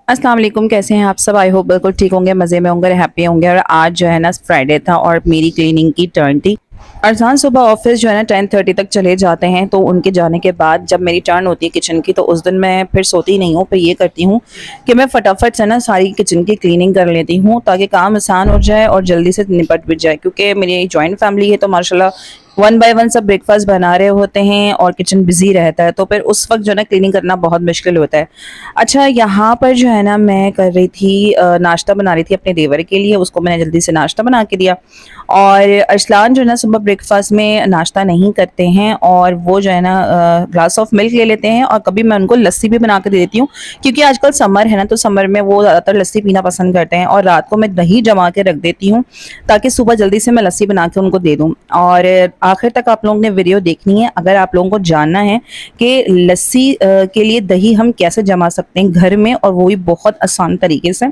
अस्सलाम वालेकुम, कैसे हैं आप सब। आई होप बिल्कुल ठीक होंगे, मज़े में होंगे, हैप्पी होंगे। और आज जो है ना फ्राइडे था और मेरी क्लीनिंग की टर्न थी। अरसान सुबह ऑफिस जो है ना 10:30 तक चले जाते हैं, तो उनके जाने के बाद जब मेरी टर्न होती है किचन की, तो उस दिन मैं फिर सोती नहीं हूँ। फिर ये करती हूँ कि मैं फटाफट से ना सारी किचन की क्लीनिंग कर लेती हूँ ताकि काम आसान हो जाए और जल्दी से निपट भी जाए, क्योंकि मेरी जॉइंट फैमिली है तो माशाल्लाह वन बाय वन सब ब्रेकफास्ट बना रहे होते हैं और किचन बिजी रहता है, तो फिर उस वक्त जो है ना क्लीनिंग करना बहुत मुश्किल होता है। अच्छा, यहाँ पर जो है ना मैं कर रही थी नाश्ता बना रही थी अपने देवर के लिए। उसको मैंने जल्दी से नाश्ता बना के दिया। और अरसलान जो है ना सुबह ब्रेकफास्ट में नाश्ता नहीं करते हैं और वो जो है ना ग्लास ऑफ मिल्क ले लेते हैं, और कभी मैं उनको लस्सी भी बना के दे देती हूँ, क्योंकि आजकल समर है ना, तो समर में वो ज़्यादातर लस्सी पीना पसंद करते हैं। और रात को मैं दही जमा के रख देती हूँ ताकि सुबह जल्दी से मैं लस्सी बना के उनको दे दूँ। और आखिर तक आप लोगों ने वीडियो देखनी है अगर आप लोगों को जानना है कि लस्सी के लिए दही हम कैसे जमा सकते हैं घर में, और वो भी बहुत आसान तरीके से।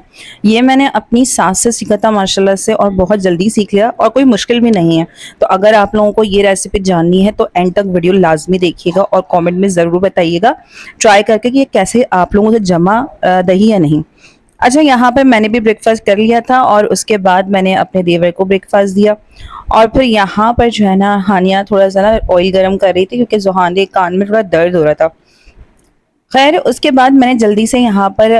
ये मैंने अपनी सास से सीखा था माशाल्लाह से, और बहुत जल्दी सीख लिया, और कोई मुश्किल भी नहीं है। तो अगर आप लोगों को ये रेसिपी जाननी है तो एंड तक वीडियो लाजमी देखिएगा और कमेंट में ज़रूर बताइएगा ट्राई करके कि ये कैसे आप लोगों से जमा दही या नहीं। अच्छा, यहाँ पे मैंने भी ब्रेकफास्ट कर लिया था और उसके बाद मैंने अपने देवर को ब्रेकफास्ट दिया। और फिर यहाँ पर जो है ना हानिया थोड़ा सा ना ऑयल गर्म कर रही थी, क्योंकि जुहान के कान में थोड़ा दर्द हो रहा था। खैर, उसके बाद मैंने जल्दी से यहाँ पर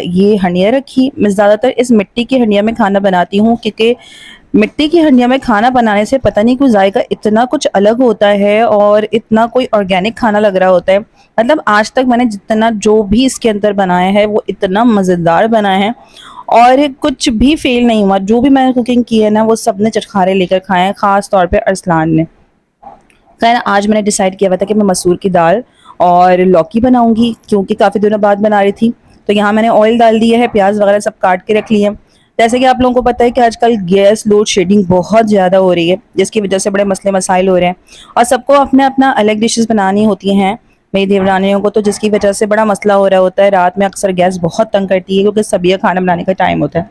ये हंडिया रखी। मैं ज़्यादातर इस मिट्टी की हंडिया में खाना बनाती हूँ, क्योंकि मिट्टी की हंडिया में खाना बनाने से पता नहीं क्यों जायका इतना कुछ अलग होता है और इतना कोई ऑर्गेनिक खाना लग रहा होता है। मतलब आज तक मैंने जितना जो भी इसके अंदर बनाया है वो इतना मज़ेदार बना है, और कुछ भी फेल नहीं हुआ। जो भी मैंने कुकिंग की है ना वो सब ने चटखारे लेकर खाए हैं, ख़ास तौर पे अरसलान ने। खैर, आज मैंने डिसाइड किया हुआ था कि मैं मसूर की दाल और लौकी बनाऊंगी, क्योंकि काफ़ी दिनों बाद बना रही थी। तो यहाँ मैंने ऑयल डाल दिया है, प्याज वगैरह सब काट के रख लिए हैं। जैसे कि आप लोगों को पता है कि आजकल गैस लोड शेडिंग बहुत ज़्यादा हो रही है, जिसकी वजह से बड़े मसले मसाइल हो रहे हैं, और सबको अपना अपना अलग डिशेस बनानी होती हैं। मेरी देवरानियों को तो जिसकी वजह से बड़ा मसला हो रहा होता है, रात में अक्सर गैस बहुत तंग करती है, क्योंकि सभी का खाना बनाने का टाइम होता है।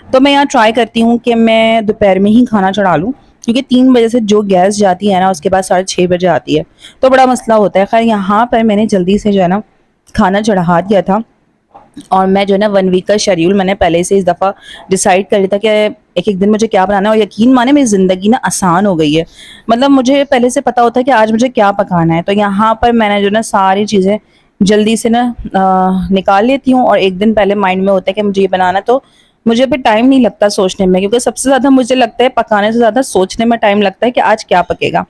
तो मैं यहाँ ट्राई करती हूँ कि मैं दोपहर में ही खाना चढ़ा लूँ, क्योंकि 3 बजे से जो गैस जाती है ना उसके बाद 6:30 बजे आती है, तो बड़ा मसला होता है। खैर, यहाँ पर मैंने जल्दी से जो है ना खाना चढ़ा दिया था। और मैं जो है ना 1 वीक का शेड्यूल मैंने पहले से इस दफ़ा डिसाइड कर लिया था कि एक एक दिन मुझे क्या बनाना है, और यकीन माने मेरी ज़िंदगी ना आसान हो गई है। मतलब मुझे पहले से पता होता है कि आज मुझे क्या पकाना है, तो यहाँ पर मैंने जो ना सारी चीज़ें जल्दी से ना निकाल लेती हूँ। और एक दिन पहले माइंड में होता है कि मुझे ये बनाना है, तो मुझे फिर टाइम नहीं लगता सोचने में, क्योंकि सबसे ज़्यादा मुझे लगता है पकाने से ज़्यादा सोचने में टाइम लगता है कि आज क्या पकेगा।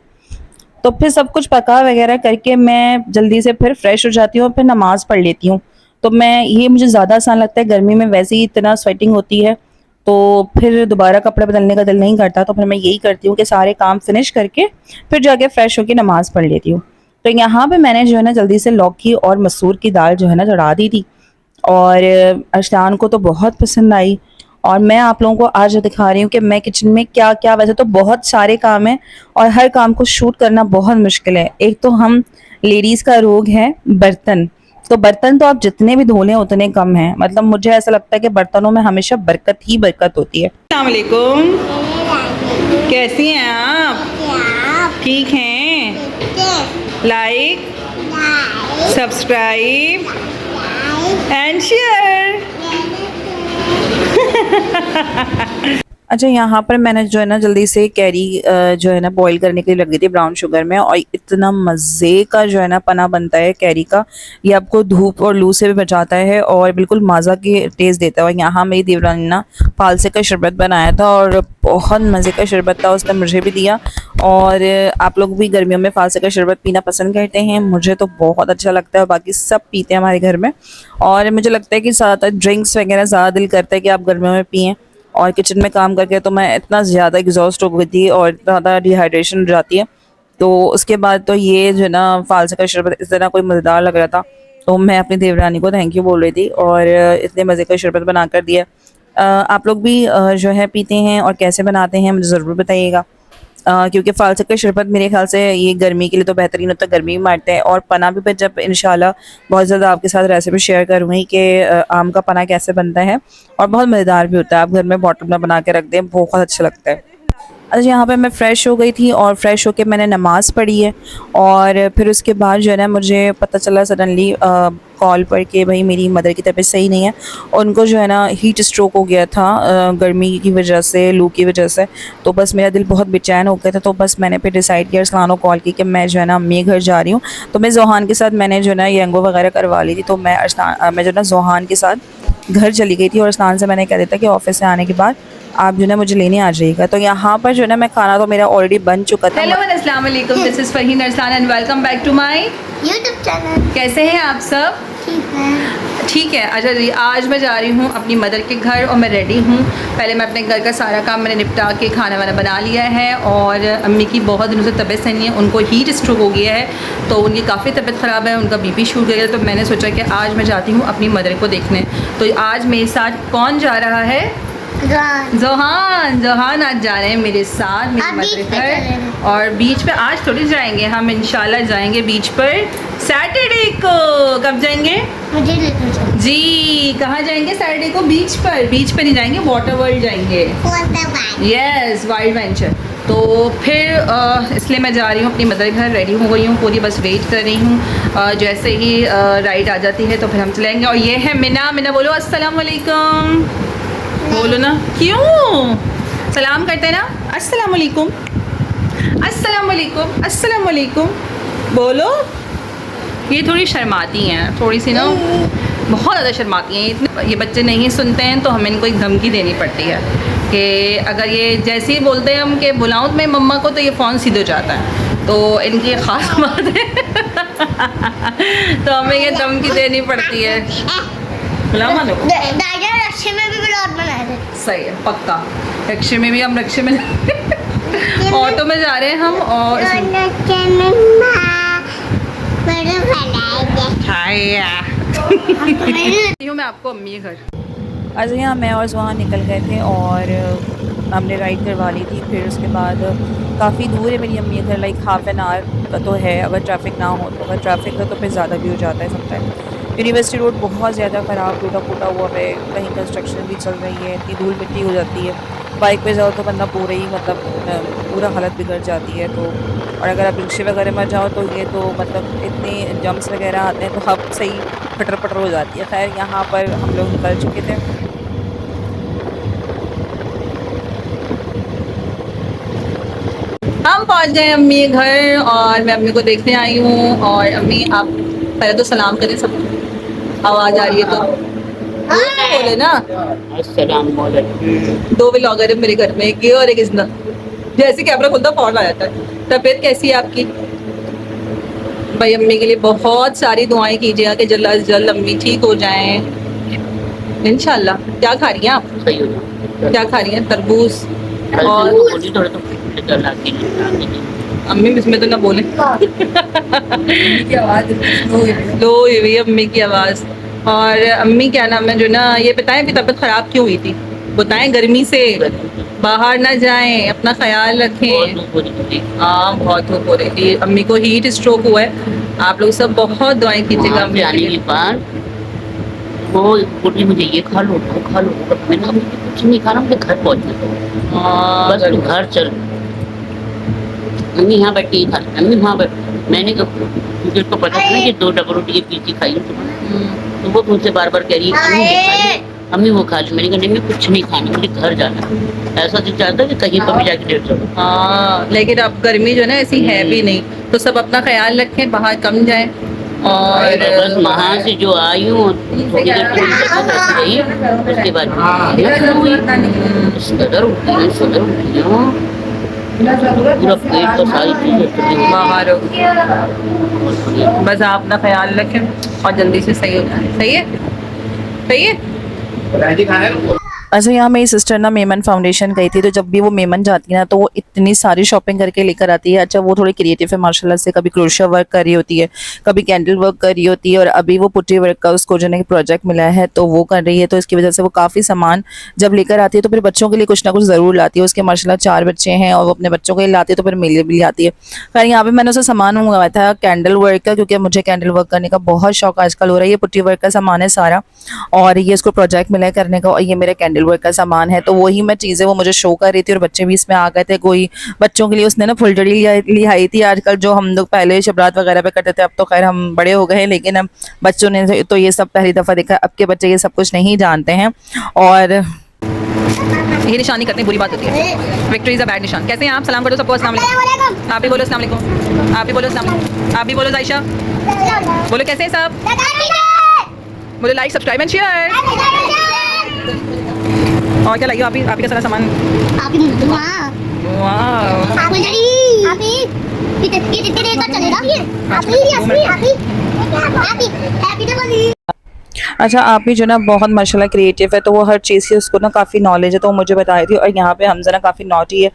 तो फिर सब कुछ पका वगैरह करके मैं जल्दी से फिर फ्रेश हो जाती हूँ और फिर नमाज़ पढ़ लेती हूँ। तो मैं ये मुझे ज़्यादा आसान लगता है, गर्मी में वैसे ही इतना स्वेटिंग होती है, तो फिर दोबारा कपड़े बदलने का दिल नहीं करता। तो फिर मैं यही करती हूँ कि सारे काम फिनिश करके फिर जाके फ्रेश होकर नमाज़ पढ़ लेती हूँ। तो यहाँ पे मैंने जो है ना जल्दी से लौकी और मसूर की दाल जो है ना चढ़ा दी थी, और अरसलान को तो बहुत पसंद आई। और मैं आप लोगों को आज दिखा रही हूँ कि मैं किचन में क्या क्या, वैसे तो बहुत सारे काम हैं और हर काम को शूट करना बहुत मुश्किल है। एक तो हम लेडीज़ का रोग है बर्तन, तो बर्तन तो आप जितने भी धो लें उतने कम हैं। मतलब मुझे ऐसा लगता है कि बर्तनों में हमेशा बरकत ही बरकत होती है। अस्सलाम वालेकुम, कैसी हैं आप? ठीक हैं? Like, subscribe and share. अच्छा, यहाँ पर मैंने जो है ना जल्दी से कैरी जो है ना बॉईल करने के लिए लग गई थी ब्राउन शुगर में, और इतना मज़े का जो है ना पना बनता है कैरी का। ये आपको धूप और लू से भी बचाता है और बिल्कुल माज़ा के टेस्ट देता है। और यहाँ मेरी देवरानी ना फालसे का शरबत बनाया था, और बहुत मज़े का शरबत था, उसने मुझे भी दिया। और आप लोग भी गर्मियों में फालसे का शरबत पीना पसंद करते हैं, मुझे तो बहुत अच्छा लगता है, बाकी सब पीते हैं हमारे घर में। और मुझे लगता है कि ज़्यादातर ड्रिंक्स वगैरह ज़्यादा दिल करता है कि आप गर्मियों में पिएँ। और किचन में काम करके तो मैं इतना ज़्यादा एग्जॉस्ट हो गई थी और इतना ज़्यादा डिहाइड्रेशन हो जाती है, तो उसके बाद तो ये जो है ना फालसे का शरबत इतना कोई मज़ेदार लग रहा था, तो मैं अपनी देवरानी को थैंक यू बोल रही थी, और इतने मज़े का शरबत बना कर दिया। आप लोग भी जो है पीते हैं और कैसे बनाते हैं मुझे ज़रूर बताइएगा, क्योंकि फालसा का शरबत मेरे ख्याल से ये गर्मी के लिए तो बेहतरीन होता है, गर्मी में मारते हैं। और पना भी मैं जब इंशाल्लाह बहुत ज़्यादा आपके साथ रेसिपी शेयर करूँगी कि आम का पना कैसे बनता है, और बहुत मज़ेदार भी होता है। आप घर में बॉटल में बना के रख दें, बहुत अच्छा लगता है। अच्छा, यहाँ पे मैं फ़्रेश हो गई थी और फ्रेश होके मैंने नमाज़ पढ़ी है, और फिर उसके बाद जो है ना मुझे पता चला सडनली कॉल पर कि भाई मेरी मदर की तबीयत सही नहीं है, उनको जो है ना हीट स्ट्रोक हो गया था गर्मी की वजह से, लू की वजह से। तो बस मेरा दिल बहुत बेचैन हो गया था, तो बस मैंने फिर डिसाइड किया, अरसलान को कॉल की कि मैं जो है ना अम्मी के घर जा रही हूँ। तो मैं जोहान के साथ मैंने जो है ना येंगो वगैरह करवा ली थी, तो मैं जो है ना जोहान के साथ घर चली गई थी और अरसलान से मैंने कह दिया था कि ऑफिस से आने के बाद आप जो है ना मुझे लेने आ जाइएगा। तो यहाँ पर जो है ना मैं खाना तो मेरा ऑलरेडी बन चुका था। हेलो अस्सलाम वालेकुम, this is Farheen Arsalan and welcome back to my YouTube channel. कैसे हैं आप सब? ठीक है। ठीक है। अच्छा जी, आज मैं जा रही हूँ अपनी मदर के घर और मैं रेडी हूँ। पहले मैं अपने घर का सारा काम मैंने निपटा के खाना वाना बना लिया है और अम्मी की बहुत दिनों से तबीयत सही नहीं है, उनको हीट स्ट्रोक हो गया है, तो उनकी काफ़ी तबीयत ख़राब है, उनका बीपी शूट गया है। तो मैंने सोचा कि आज मैं जाती हूँ अपनी मदर को देखने। तो आज मेरे साथ कौन जा रहा है? जोहान आज जा रहे हैं मेरे साथ मेरी मदर घर। और बीच पे आज थोड़ी जाएंगे हम, इंशाल्लाह जाएंगे बीच पर सैटरडे को। कब जाएंगे? मुझे लेकर चलो। जी, कहाँ जाएंगे सैटरडे को? बीच पर। बीच पर नहीं जाएंगे, वाटर वर्ल्ड जाएंगे। Yes, wild venture. तो फिर इसलिए मैं जा रही हूँ अपनी मदर घर, रेडी हो गई हूँ पूरी, बस वेट कर रही हूँ। जैसे ही राइड आ जाती है तो फिर हम चलेंगे। और ये है मिना। मिना बोलो अस्सलाम वालेकुम। बोलो ना, क्यों? सलाम करते हैं ना, अस्सलाम वालेकुम, अस्सलाम वालेकुम, अस्सलाम वालेकुम बोलो। ये थोड़ी शर्माती हैं, थोड़ी सी ना, बहुत ज़्यादा शर्माती हैं। इतने ये बच्चे नहीं सुनते हैं तो हमें इनको एक धमकी देनी पड़ती है कि अगर ये जैसे ही बोलते हैं हम कि बुलाऊं मैं मम्मा को, तो ये फ़ोन सीधे हो जाता है। तो इनकी एक ख़ास बात है तो हमें ये धमकी देनी पड़ती है। बुलाओ मानो दादा रक्षे में भी ब्लॉग बनाए थे। सही है, पक्का। रक्षे में भी हम रक्षे में ऑटो में जा रहे हैं हम। और मैं आपको अम्मी के घर। अच्छा, यहाँ मैं और जोहान निकल गए थे और हमने राइड करवा ली थी। फिर उसके बाद काफ़ी दूर है मेरी अम्मी घर, लाइक हाफ एन आवर का तो है अगर ट्रैफिक ना हो तो। अगर ट्रैफिक है तो फिर ज़्यादा भी हो जाता है समटाइम। यूनिवर्सिटी रोड बहुत ज़्यादा ख़राब टूटा फूटा हुआ है, कहीं कंस्ट्रक्शन भी चल रही है, इतनी धूल मिट्टी हो जाती है। बाइक पे जाओ तो बंदा पूरा ही मतलब पूरा हालत बिगड़ जाती है। तो और अगर आप रिक्शे वगैरह में जाओ तो ये तो मतलब इतने जम्प्स वगैरह आते हैं तो हब से ही फटर फटर हो जाती है। खैर यहाँ पर हम लोग निकल चुके थे। हम पहुंच गए अम्मी के घर और मैं अम्मी को देखने आई हूँ। और अम्मी आप पहले तो सलाम करें सबको, आवाज़ आ रही है तो बोले ना। अस्सलाम वालेकुम। दो व्लॉगर है मेरे घर में, एक ये और एक इसना। जैसे कैमरा खुलता फ़ौरन आ जाता है। तबीयत कैसी है आपकी? भाई अम्मी के लिए बहुत सारी दुआएं कीजिएगा कि जल्द अज जल्द अम्मी ठीक हो जाएं इंशाल्लाह। क्या खा रही हैं आप? सही हो गया। क्या खा रही हैं? तरबूज। और थोड़ा तो अम्मी इसमें तो ना बोले की आवाज़ लो ये अम्मी की आवाज़। और अम्मी क्या नाम है जो ना, ये बताएं कि तबीयत ख़राब क्यों हुई थी? बताएं। गर्मी से बाहर ना जाएं, अपना ख्याल रखें। हाँ, बहुत धूप हो रही थी। अम्मी को हीट स्ट्रोक हुआ है। आप लोग सब बहुत दुआएं कीजिएगा अम्मी आने के बाद। वो बोली मुझे ये खा लो वो खा लो, मैंने कहा मुझे कुछ नहीं खाना, मुझे घर पहुँचना है। हाँ, बस तू घर चल। मम्मी यहाँ बैठी खा, मम्मी वहाँ बैठ। मैंने कहा मुझे उसको पता था ना कि 2 डबल रोटी एक पीसी खाई तो वो मुझसे बार बार कह रही है अम्मी वो खा ली। मैंने कहा नहीं मैं कुछ नहीं खाना, मुझे घर जाना। ऐसा दिल चाहता कि कहीं पर भी जाके डेढ़ चलो। हाँ, लेकिन अब गर्मी जो है ना ऐसी है भी नहीं, तो सब अपना ख्याल रखें, बाहर कम जाएं। और बस वहाँ से जो आई हूँ थोड़ी देर रही, उसके बाद सदर उठी है, सदर उठी है, पूरा पेट तो सारी चीज़ें बाहर हो। बस आप अपना ख्याल रखें और जल्दी से सही हो जाए। सही है, सही है। अच्छा, यहाँ मेरी सिस्टर ना मेमन फाउंडेशन गई थी, तो जब भी वो मेमन जाती है ना तो वो इतनी सारी शॉपिंग करके लेकर आती है। अच्छा, वो थोड़ी क्रिएटिव है माशाल्लाह से, कभी क्रोशिया वर्क कर रही होती है, कभी कैंडल वर्क कर रही होती है, और अभी वो पुट्टी वर्क का उसको जो है प्रोजेक्ट मिला है तो वो कर रही है। तो इसकी वजह से वो काफ़ी सामान जब लेकर आती है तो फिर बच्चों के लिए कुछ ना कुछ ज़रूर लाती है। उसके माशाल्लाह 4 बच्चे हैं और वो अपने बच्चों के लिए लाती है तो फिर मेरे लिए भी लाती है। खैर यहाँ पर मैंने उसे सामान मंगवाया था कैंडल वर्क का, क्योंकि मुझे कैंडल वर्क करने का बहुत शौक आजकल हो रहा है। ये पुट्टी वर्क का सामान है सारा और ये इसको प्रोजेक्ट मिला है करने का, और ये मेरा कैंडल नीडल वर्क का सामान है, तो वही मैं चीज़ें वो मुझे शो कर रही थी और बच्चे भी इसमें आ गए थे। कोई बच्चों के लिए उसने ना फुलझड़ी ली आई थी। आजकल जो हम लोग पहले शबरात वगैरह पे करते थे, अब तो खैर हम बड़े हो गए हैं, लेकिन अब बच्चों ने तो ये सब पहली दफ़ा देखा। अब के बच्चे ये सब कुछ नहीं जानते हैं। और ये निशानी करते हैं बुरी बात होती है। विक्ट्री इज़ अ बैड निशान। कैसे हैं आप? सलाम करो सबको। अस्सलाम वालेकुम। आप भी बोलो अस्सलाम वालेकुम। आप भी बोलो अस्सलाम वालेकुम। आप भी बोलो जायशा। बोलो कैसे हैं सब? बोलो लाइक सब्सक्राइब एंड शेयर। और क्या लगी? आप ही का सारा सामान। वाह, अच्छा, आप ही जो ना बहुत माशाल्लाह क्रिएटिव है, तो वो हर चीज़ की उसको ना काफ़ी नॉलेज है, तो वो मुझे बताई थी। और यहाँ पे हमज़ा ना काफ़ी नॉटी है,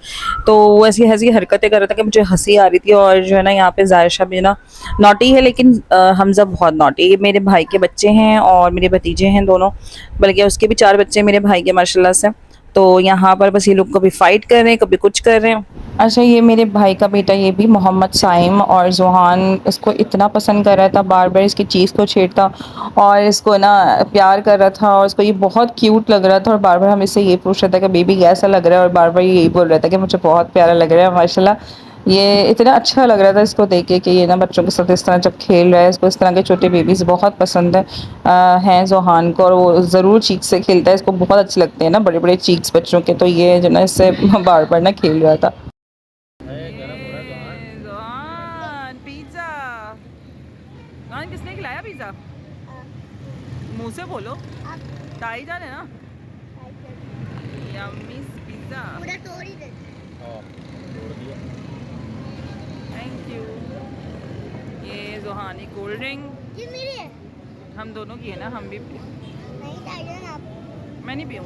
तो वो ऐसी ऐसी हरकतें कर रहा था कि मुझे हंसी आ रही थी। और जो है ना यहाँ पे जायशा भी ना नॉटी है, लेकिन हमज़ा बहुत नॉटी है। मेरे भाई के बच्चे हैं और मेरे भतीजे हैं दोनों, बल्कि उसके भी 4 बच्चे मेरे भाई के माशाल्लाह से। तो यहाँ पर बस ये लोग कभी फ़ाइट कर रहे हैं, कभी कुछ कर रहे हैं। अच्छा, ये मेरे भाई का बेटा, ये भी मोहम्मद साइम, और ज़ुहान इसको इतना पसंद कर रहा था, बार बार इसकी चीज़ को छेड़ता और इसको ना प्यार कर रहा था, और इसको ये बहुत क्यूट लग रहा था। और बार बार हम इससे ये पूछ रहा था कि बेबी कैसा लग रहा है, और बार बार ये यही बोल रहा था कि मुझे बहुत प्यारा लग रहा है माशाल्लाह। ये इतना अच्छा लग रहा था इसको देख के कि ये ना बच्चों के साथ इस तरह जब खेल रहा है। इसको इस तरह के छोटे बेबीज़ बहुत पसंद हैं ज़ुहान को, और वो ज़रूर चीक से खेलता है। इसको बहुत अच्छे लगते हैं ना बड़े बड़े चीक्स बच्चों के, तो ये जो ना इससे बार बार ना खेल रहा था। पिज़्ज़ा। किसने खिलाया पिज़्ज़ा? मुंह से बोलो। ताई जान है ना? Yummy pizza. Thank you. ये ज़ुहानी कोल्ड ड्रिंक हम दोनों की है ना, हम भी मैं नहीं पीऊँ।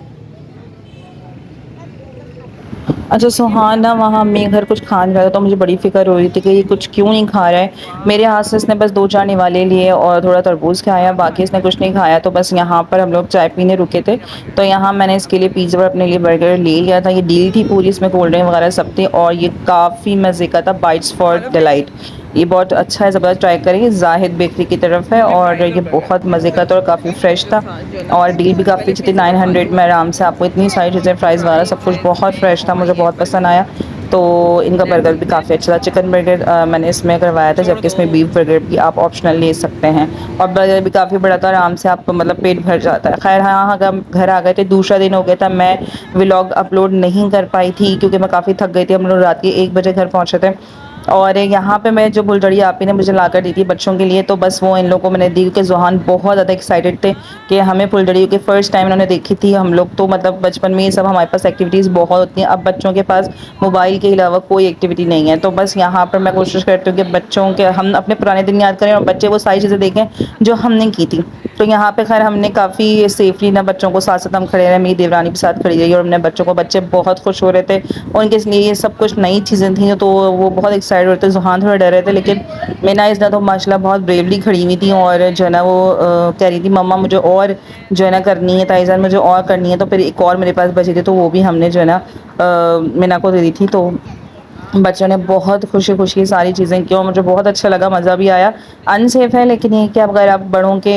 अच्छा, सुहान ना वहाँ मेरे घर कुछ खा नहीं रहा था, तो मुझे बड़ी फ़िक्र हो रही थी कि ये कुछ क्यों नहीं खा रहा है। मेरे हाथ से इसने बस 2-4 निवाले लिए और थोड़ा तरबूज खाया, बाकी इसने कुछ नहीं खाया। तो बस यहाँ पर हम लोग चाय पीने रुके थे, तो यहाँ मैंने इसके लिए पिज़्ज़ा और अपने लिए बर्गर ले लिया था। ये डील थी पूरी, इसमें कोल्ड ड्रिंक वगैरह सब थी, और ये काफ़ी मज़े का था। बाइट्स फॉर डिलाइट, ये बहुत अच्छा है, ज़बरदस्त, ट्राई करेंगे। जाहिद बेकरी की तरफ है, और ये बहुत मज़े का था और काफ़ी फ्रेश था, और डील भी काफ़ी अच्छी थी। 900 में आराम से आपको इतनी सारी चीज़ें, फ्राइज़ वगैरह सब कुछ बहुत फ्रेश था, मुझे बहुत पसंद आया। तो इनका बर्गर भी काफ़ी अच्छा था। चिकन बर्गर मैंने इसमें करवाया था, जबकि इसमें बीफ बर्गर भी आप ऑप्शनल ले सकते हैं। और बर्गर भी काफ़ी बड़ा था, आराम से आपको मतलब पेट भर जाता है। खैर हाँ, हम घर आ गए थे, दूसरा दिन हो गया था। मैं व्लॉग अपलोड नहीं कर पाई थी क्योंकि मैं काफ़ी थक गई थी। हम लोग रात के 1 बजे घर पहुँचे थे। और यहाँ पे मैं जो फुलझड़ी आप ही ने मुझे ला कर दी थी बच्चों के लिए, तो बस वो इन लोगों को मैंने दी, क्योंकि ज़ुहान बहुत ज़्यादा एक्साइटेड थे कि हमें फुलझड़ी के फ़र्स्ट टाइम उन्होंने देखी थी। हम लोग तो मतलब बचपन में ये सब हमारे पास एक्टिविटीज़ बहुत होती हैं, अब बच्चों के पास मोबाइल के अलावा कोई एक्टिविटी नहीं है। तो बस यहाँ पर मैं कोशिश करती हूँ कि बच्चों के हम अपने पुराने दिन याद करें और बच्चे वो सारी चीज़ें देखें जो हमने की थी। तो यहाँ पे खैर हमने काफ़ी सेफली ना बच्चों को साथ साथ हम खड़े रहे, मेरी देवरानी भी साथ खड़ी रही, और अपने बच्चों को, बच्चे बहुत खुश हो रहे थे, उनके लिए ये सब कुछ नई चीज़ें थी, तो वो बहुत एक्साइटेड हो रहे थे। ज़ुहान थोड़ा डर रहे थे, लेकिन मैंने इस तो माशाल्लाह बहुत ब्रेवली खड़ी हुई थी, और जो है ना वो कह रही थी मम्मा मुझे और जो है ना करनी है, ताईजान मुझे और करनी है। तो फिर एक और मेरे पास बची थी, तो वो भी हमने जो है ना मीना को दे दी थी। तो बच्चों ने बहुत खुशी खुशी सारी चीज़ें की, और मुझे बहुत अच्छा लगा, मज़ा भी आया। अनसेफ है, लेकिन ये कि अगर आप बड़ों के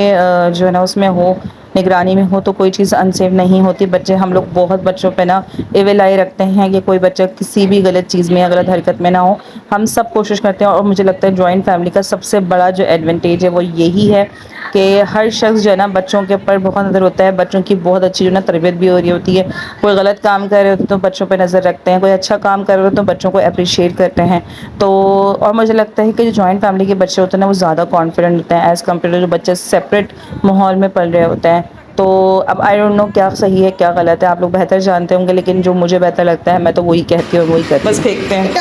जो है ना उसमें हो, निगरानी में हो, तो कोई चीज़ अनसेफ नहीं होती। बच्चे, हम लोग बहुत बच्चों पे ना एविल आई रखते हैं कि कोई बच्चा किसी भी गलत चीज़ में या गलत हरकत में ना हो। हम सब कोशिश करते हैं, और मुझे लगता है जॉइंट फैमिली का सबसे बड़ा जो एडवांटेज है वो यही है कि हर शख्स जो है ना बच्चों के ऊपर बहुत नज़र होता है, बच्चों की बहुत अच्छी जो ना तरबियत भी हो रही होती है। कोई गलत काम कर रहे होते तो बच्चों पे नज़र रखते हैं, कोई अच्छा काम कर रहे हो तो बच्चों को अप्रिशिएट करते हैं। तो और मुझे लगता है कि जो जॉइंट फैमिली के बच्चे होते हैं ना वो ज़्यादा कॉन्फिडेंट होते हैं एज़ कम्पेयर टू जो बच्चे सेपरेट माहौल में पल रहे होते हैं। तो अब आई डोंट नो क्या सही है क्या गलत है, आप लोग बेहतर जानते होंगे, लेकिन जो मुझे बेहतर लगता है मैं तो वही कहती हूँ, वही करती हूँ। बस फेंकते हैं,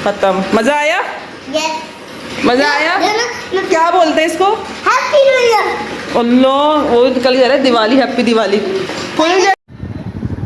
खत्म। मज़ा आया? मज़ा आया? क्या बोलते हैं इसको? Happy new year. अल्लाह, वो कल कह रहा है दिवाली, हैप्पी दिवाली।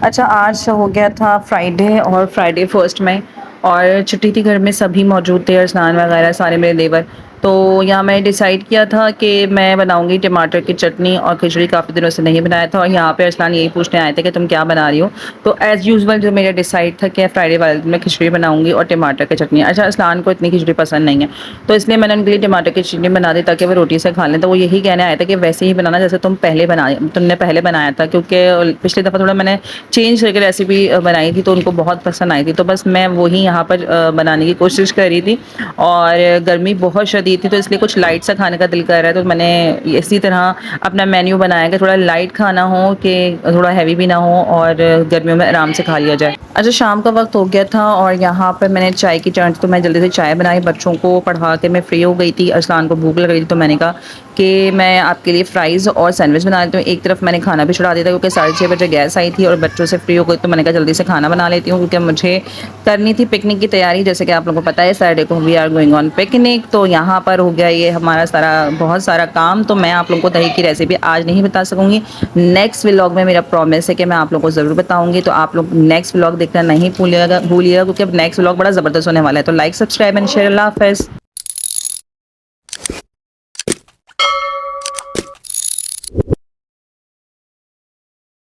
अच्छा, आज हो गया था फ्राइडे, और फ्राइडे 1 मई, और छुट्टी थी, घर में सभी मौजूद थे, स्नान वगैरह सारे मेरे देवर। तो यहाँ मैंने डिसाइड किया था कि मैं बनाऊंगी टमाटर की चटनी और खिचड़ी, काफ़ी दिनों से नहीं बनाया था। और यहाँ पे अरसलान यही पूछने आए थे कि तुम क्या बना रही हो। तो एज़ यूजुअल जो मेरा डिसाइड था कि फ्राइडे वाले दिन मैं खिचड़ी बनाऊंगी और टमाटर की चटनी। अच्छा, अरसलान को इतनी खिचड़ी पसंद नहीं है, तो इसलिए मैंने उनके लिए टमाटर की चटनी बना दी ताकि वो रोटी से खा लें। तो वो यही कहने आया था कि वैसे ही बनाना जैसे तुमने पहले बनाया था, क्योंकि पिछली दफ़ा थोड़ा मैंने चेंज करके रेसिपी बनाई थी तो उनको बहुत पसंद आई थी। तो बस मैं वही यहाँ पर बनाने की कोशिश कर रही थी। और गर्मी बहुत शदीद थी तो इसलिए कुछ लाइट सा खाने का दिल कर रहा है, तो मैंने इसी तरह अपना मेन्यू बनाया कि थोड़ा लाइट खाना हो कि थोड़ा हैवी भी ना हो और गर्मियों में आराम से खा लिया जाए। अच्छा, शाम का वक्त हो गया था और यहाँ पर मैंने चाय की टर्न, तो मैं जल्दी से चाय बनाई, बच्चों को पढ़ा के मैं फ्री हो गई थी। अरसलान को भूख लग रही थी तो मैंने कहा कि मैं आपके लिए फ़्राइज़ और सैंडविच बना लेती हूँ। एक तरफ मैंने खाना भी चढ़ा दिया था क्योंकि 6:30 बजे गैस आई थी और बच्चों से फ्री हो गई, तो मैंने कहा जल्दी से खाना बना लेती हूँ क्योंकि मुझे करनी थी पिकनिक की तैयारी। जैसे कि आप लोगों को पता है सैटरडे को we are going on picnic, तो यहाँ पर हो गया ये हमारा बहुत सारा काम। तो मैं आप लोगों को दही की रेसिपी आज नहीं बता सकूँगी, नेक्स्ट व्लॉग में मेरा प्रॉमिस है कि मैं आप लोगों को ज़रूर बताऊँगी। तो आप लोग नेक्स्ट व्लॉग देखना नहीं भूलिएगा क्योंकि अब नेक्स्ट व्लॉग बड़ा ज़बरदस्त होने वाला है। तो लाइक, सब्सक्राइब एंड शेयर। अल्लाह हाफ़िज़।